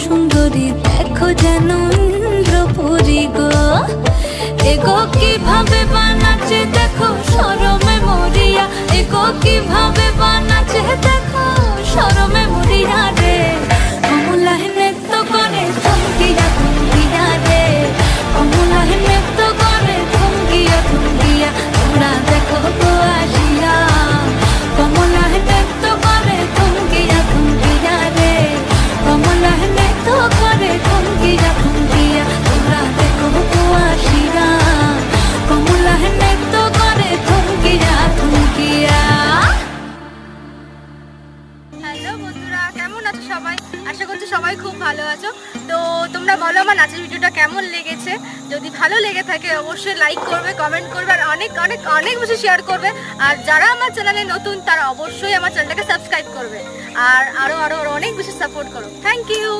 সুন্দরী দেখো যেন ইন্দ্রপুরী গো। এগো কিভাবে বানাচ্ছে দেখো শরমে মরিয়া, এগো কিভাবে বানাচ্ছে দেখো শরমে মরিয়া রে। কমলায় নৃত্য করে থমকিয়া থমকিয়া রে, কমলায় নৃত্য করে থমকিয়া থমকিয়া, তোমরা দেখো গো আসিয়া। কমলায় নৃত্য করে থমকিয়া থমকিয়া রে, কমলায় নৃত্য করে থমকিয়া থমকিয়া, তোমরা দেখো গো আসিয়া। কমলায় নৃত্য করে থমকিয়া থমকিয়া। হ্যালো বন্ধুরা, কেমন আছো সবাই? আশা করছি সবাই খুব ভালো আছো। তো তোমরা বলো আমার নাচের ভিডিওটা কেমন লেগেছে। যদি ভালো লেগে থাকে অবশ্যই লাইক করবে, কমেন্ট করবে আর অনেক অনেক অনেক বেশি শেয়ার করবে। আর যারা আমার চ্যানেলে নতুন তারা অবশ্যই আমার চ্যানেলটাকে সাবস্ক্রাইব করবে আর আরো আরো অনেক বেশি সাপোর্ট করো। Thank you.